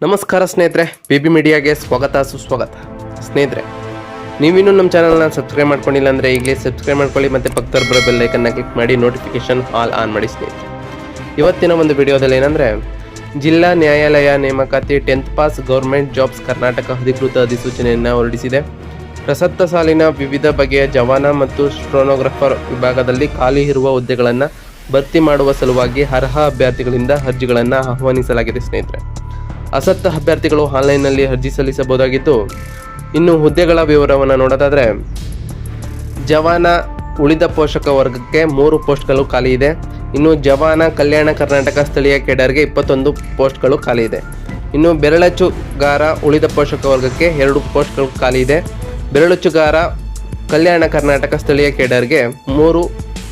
ನಮಸ್ಕಾರ ಸ್ನೇಹಿತರೆ, PB ಮೀಡಿಯಾಗೆ ಸ್ವಾಗತ ಸುಸ್ವಾಗತ. ಸ್ನೇಹಿತರೆ, ನೀವಿನ್ನೂ ನಮ್ಮ ಚಾನಲ್ನ ಸಬ್ಸ್ಕ್ರೈಬ್ ಮಾಡ್ಕೊಂಡಿಲ್ಲ ಅಂದರೆ ಈಗಲೇ ಸಬ್ಸ್ಕ್ರೈಬ್ ಮಾಡ್ಕೊಳ್ಳಿ ಮತ್ತು ಪಕ್ಕದಲ್ಲಿ ಬರೋ ಬೆಲ್ ಐಕನ್ನ ಕ್ಲಿಕ್ ಮಾಡಿ ನೋಟಿಫಿಕೇಶನ್ ಆಲ್ ಆನ್ ಮಾಡಿ. ಸ್ನೇಹಿತರೆ, ಇವತ್ತಿನ ಒಂದು ವಿಡಿಯೋದಲ್ಲಿ ಏನಂದರೆ ಜಿಲ್ಲಾ ನ್ಯಾಯಾಲಯ ನೇಮಕಾತಿ 10th pass government jobs Karnataka ಅಧಿಕೃತ ಅಧಿಸೂಚನೆಯನ್ನು ಹೊರಡಿಸಿದೆ. ಪ್ರಸಕ್ತ ಸಾಲಿನ ವಿವಿಧ ಬಗೆಯ ಜವಾನ ಮತ್ತು ಸ್ಟೆನೋಗ್ರಾಫರ್ ವಿಭಾಗದಲ್ಲಿ ಖಾಲಿ ಇರುವ ಹುದ್ದೆಗಳನ್ನು ಭರ್ತಿ ಮಾಡುವ ಸಲುವಾಗಿ ಅರ್ಹ ಅಭ್ಯರ್ಥಿಗಳಿಂದ ಅರ್ಜಿಗಳನ್ನು ಆಹ್ವಾನಿಸಲಾಗಿದೆ. ಸ್ನೇಹಿತರೆ, ಆಸಕ್ತ ಅಭ್ಯರ್ಥಿಗಳು ಆನ್ಲೈನ್ನಲ್ಲಿ ಅರ್ಜಿ ಸಲ್ಲಿಸಬಹುದಾಗಿದ್ದು, ಇನ್ನು ಹುದ್ದೆಗಳ ವಿವರವನ್ನು ನೋಡೋದಾದರೆ ಜವಾನ ಉಳಿದ ಪೋಷಕ ವರ್ಗಕ್ಕೆ 3 ಪೋಸ್ಟ್ಗಳು ಖಾಲಿ ಇದೆ. ಇನ್ನು ಜವಾನ ಕಲ್ಯಾಣ ಕರ್ನಾಟಕ ಸ್ಥಳೀಯ ಕೇಡರ್ಗೆ 21 ಪೋಸ್ಟ್ಗಳು ಖಾಲಿ ಇದೆ. ಇನ್ನು ಬೆರಳಚ್ಚುಗಾರ ಉಳಿದ ಪೋಷಕ ವರ್ಗಕ್ಕೆ 2 ಪೋಸ್ಟ್ಗಳು ಖಾಲಿ ಇದೆ. ಬೆರಳಚ್ಚುಗಾರ ಕಲ್ಯಾಣ ಕರ್ನಾಟಕ ಸ್ಥಳೀಯ ಕೇಡರ್ಗೆ 3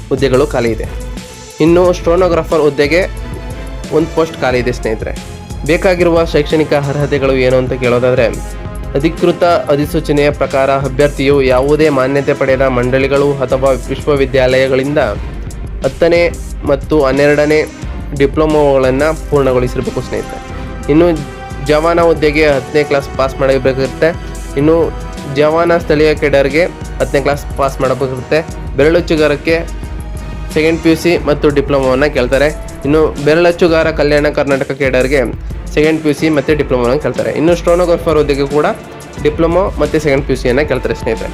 ಹುದ್ದೆಗಳು ಖಾಲಿ ಇದೆ. ಇನ್ನು ಸ್ಟೆನೋಗ್ರಾಫರ್ ಹುದ್ದೆಗೆ 1 ಪೋಸ್ಟ್ ಖಾಲಿ ಇದೆ. ಸ್ನೇಹಿತರೆ, ಬೇಕಾಗಿರುವ ಶೈಕ್ಷಣಿಕ ಅರ್ಹತೆಗಳು ಏನು ಅಂತ ಕೇಳೋದಾದರೆ, ಅಧಿಕೃತ ಅಧಿಸೂಚನೆಯ ಪ್ರಕಾರ ಅಭ್ಯರ್ಥಿಯು ಯಾವುದೇ ಮಾನ್ಯತೆ ಪಡೆದ ಮಂಡಳಿಗಳು ಅಥವಾ ವಿಶ್ವವಿದ್ಯಾಲಯಗಳಿಂದ 10ನೇ ಮತ್ತು 12ನೇ ಡಿಪ್ಲೊಮೊಗಳನ್ನು ಪೂರ್ಣಗೊಳಿಸಿರಬೇಕು. ಸ್ನೇಹಿತರೆ, ಇನ್ನು ಜವಾನ ಹುದ್ದೆಗೆ 10ನೇ ಕ್ಲಾಸ್ ಪಾಸ್ ಮಾಡಬೇಕಾಗುತ್ತೆ. ಇನ್ನು ಜವಾನ ಸ್ಥಳೀಯ ಕೇಡರ್ಗೆ 10ನೇ ಕ್ಲಾಸ್ ಪಾಸ್ ಮಾಡಬೇಕಾಗುತ್ತೆ. ಬೆರಳಚ್ಚುಗಾರಕ್ಕೆ 2nd PUC ಮತ್ತು ಡಿಪ್ಲೊಮೊವನ್ನು ಕೇಳ್ತಾರೆ. ಇನ್ನು ಬೆರಳಚ್ಚುಗಾರ ಕಲ್ಯಾಣ ಕರ್ನಾಟಕ ಕೇಡರ್ಗೆ 2nd PUC ಮತ್ತು ಡಿಪ್ಲೊಮೊವನ್ನು ಕೇಳ್ತಾರೆ. ಇನ್ನು ಸ್ಟೆನೋಗ್ರಾಫರ್ ಹುದ್ದೆಗೆ ಕೂಡ ಡಿಪ್ಲೊಮೊ ಮತ್ತು 2nd PUCಯನ್ನು ಕೇಳ್ತಾರೆ. ಸ್ನೇಹಿತರೆ,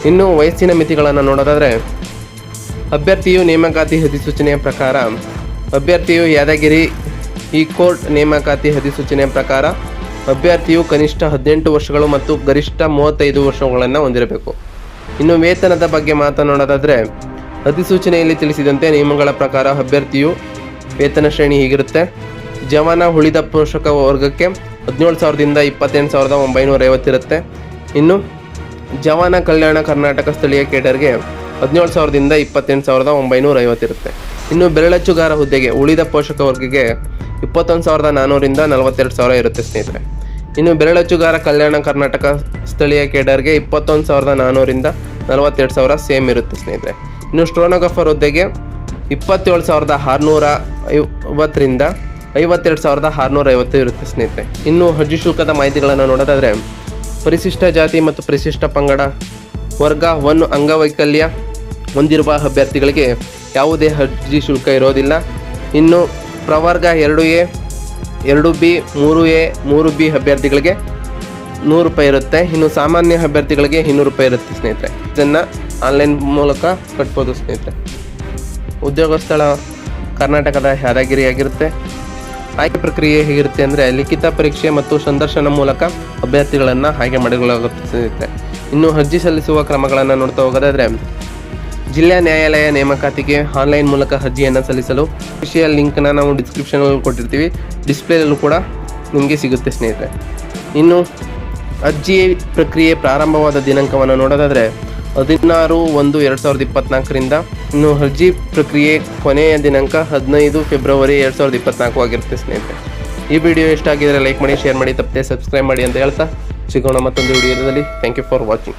ಇನ್ನು ವಯಸ್ಸಿನ ಮಿತಿಗಳನ್ನು ನೋಡೋದಾದರೆ, ಅಭ್ಯರ್ಥಿಯು ನೇಮಕಾತಿ ಅಧಿಸೂಚನೆಯ ಪ್ರಕಾರ ಅಭ್ಯರ್ಥಿಯು ಯಾದಗಿರಿ ಈ ಕೋರ್ಟ್ ನೇಮಕಾತಿ ಅಧಿಸೂಚನೆಯ ಪ್ರಕಾರ ಅಭ್ಯರ್ಥಿಯು ಕನಿಷ್ಠ 18 ವರ್ಷಗಳು ಮತ್ತು ಗರಿಷ್ಠ 35 ವರ್ಷಗಳನ್ನು ಹೊಂದಿರಬೇಕು. ಇನ್ನು ವೇತನದ ಬಗ್ಗೆ ಮಾತನಾಡೋದಾದರೆ, ಅಧಿಸೂಚನೆಯಲ್ಲಿ ತಿಳಿಸಿದಂತೆ ನಿಯಮಗಳ ಪ್ರಕಾರ ಅಭ್ಯರ್ಥಿಯು ವೇತನ ಶ್ರೇಣಿ ಹೀಗಿರುತ್ತೆ. ಜವಾನ ಉಳಿದ ಪೋಷಕ ವರ್ಗಕ್ಕೆ 17,000ದಿಂದ 28,950 ಇರುತ್ತೆ. ಇನ್ನು ಜವಾನ ಕಲ್ಯಾಣ ಕರ್ನಾಟಕ ಸ್ಥಳೀಯ ಕೇಡರ್ಗೆ 17,000ದಿಂದ 28,950 ಇರುತ್ತೆ. ಇನ್ನು ಬೆರಳಚ್ಚುಗಾರ ಹುದ್ದೆಗೆ ಉಳಿದ ಪೋಷಕ ವರ್ಗಕ್ಕೆ 21,400ರಿಂದ 42,000 ಇರುತ್ತೆ. ಸ್ನೇಹಿತರೆ, ಇನ್ನು ಬೆರಳಚ್ಚುಗಾರ ಕಲ್ಯಾಣ ಕರ್ನಾಟಕ ಸ್ಥಳೀಯ ಕೇಡರ್ಗೆ 21,400ರಿಂದ 42,000 ಸೇಮ್ ಇರುತ್ತೆ. ಸ್ನೇಹಿತರೆ, ಇನ್ನು ಸ್ಟೆನೋಗ್ರಾಫರ್ ಹುದ್ದೆಗೆ 27,650ರಿಂದ 52,650 ಇರುತ್ತೆ. ಸ್ನೇಹಿತರೆ, ಇನ್ನು ಅರ್ಜಿ ಶುಲ್ಕದ ಮಾಹಿತಿಗಳನ್ನು ನೋಡೋದಾದರೆ, ಪರಿಶಿಷ್ಟ ಜಾತಿ ಮತ್ತು ಪರಿಶಿಷ್ಟ ಪಂಗಡ ವರ್ಗ 1 ಅಂಗವೈಕಲ್ಯ ಹೊಂದಿರುವ ಅಭ್ಯರ್ಥಿಗಳಿಗೆ ಯಾವುದೇ ಅರ್ಜಿ ಶುಲ್ಕ ಇರೋದಿಲ್ಲ. ಇನ್ನು ಪ್ರವರ್ಗ 2A 2B 3A 3B ಅಭ್ಯರ್ಥಿಗಳಿಗೆ 100 ರೂಪಾಯಿ ಇರುತ್ತೆ. ಇನ್ನು ಸಾಮಾನ್ಯ ಅಭ್ಯರ್ಥಿಗಳಿಗೆ 200 ರೂಪಾಯಿ ಇರುತ್ತೆ. ಸ್ನೇಹಿತರೆ, ಇದನ್ನು ಆನ್ಲೈನ್ ಮೂಲಕ ಕಟ್ಬೋದು. ಸ್ನೇಹಿತರೆ, ಉದ್ಯೋಗ ಸ್ಥಳ ಕರ್ನಾಟಕದ ಯಾದಗಿರಿ ಆಗಿರುತ್ತೆ. ಆಯ್ಕೆ ಪ್ರಕ್ರಿಯೆ ಹೇಗಿರುತ್ತೆ ಅಂದರೆ, ಲಿಖಿತ ಪರೀಕ್ಷೆ ಮತ್ತು ಸಂದರ್ಶನ ಮೂಲಕ ಅಭ್ಯರ್ಥಿಗಳನ್ನು ಆಯ್ಕೆ ಮಾಡಿಕೊಳ್ಳಲಾಗುತ್ತೆ. ಸ್ನೇಹಿತರೆ, ಇನ್ನು ಅರ್ಜಿ ಸಲ್ಲಿಸುವ ಕ್ರಮಗಳನ್ನು ನೋಡ್ತಾ ಹೋಗೋದಾದರೆ, ಜಿಲ್ಲಾ ನ್ಯಾಯಾಲಯ ನೇಮಕಾತಿಗೆ ಆನ್ಲೈನ್ ಮೂಲಕ ಅರ್ಜಿಯನ್ನು ಸಲ್ಲಿಸಲು ವಿಷಯ ಲಿಂಕ್ನ ನಾವು ಡಿಸ್ಕ್ರಿಪ್ಷನಲ್ಲಿ ಕೊಟ್ಟಿರ್ತೀವಿ. ಡಿಸ್ಪ್ಲೇಯಲ್ಲೂ ಕೂಡ ನಿಮಗೆ ಸಿಗುತ್ತೆ. ಸ್ನೇಹಿತರೆ, ಇನ್ನು ಅರ್ಜಿ ಪ್ರಕ್ರಿಯೆ ಪ್ರಾರಂಭವಾದ ದಿನಾಂಕವನ್ನು ನೋಡೋದಾದರೆ 16/1/2024ರಿಂದ ಇನ್ನು ಅರ್ಜಿ ಪ್ರಕ್ರಿಯೆ ಕೊನೆಯ ದಿನಾಂಕ 15 ಫೆಬ್ರವರಿ 2024 ಆಗಿರುತ್ತೆ. ಸ್ನೇಹಿತರೆ, ಈ ವಿಡಿಯೋ ಇಷ್ಟ ಆಗಿದರೆ ಲೈಕ್ ಮಾಡಿ, ಶೇರ್ ಮಾಡಿ, ತಪ್ಪದೆ ಸಬ್ಸ್ಕ್ರೈಬ್ ಮಾಡಿ ಅಂತ ಹೇಳ್ತಾ ಸಿಗೋಣ ಮತ್ತೊಂದು ವಿಡಿಯೋದಲ್ಲಿ. Thank you for watching.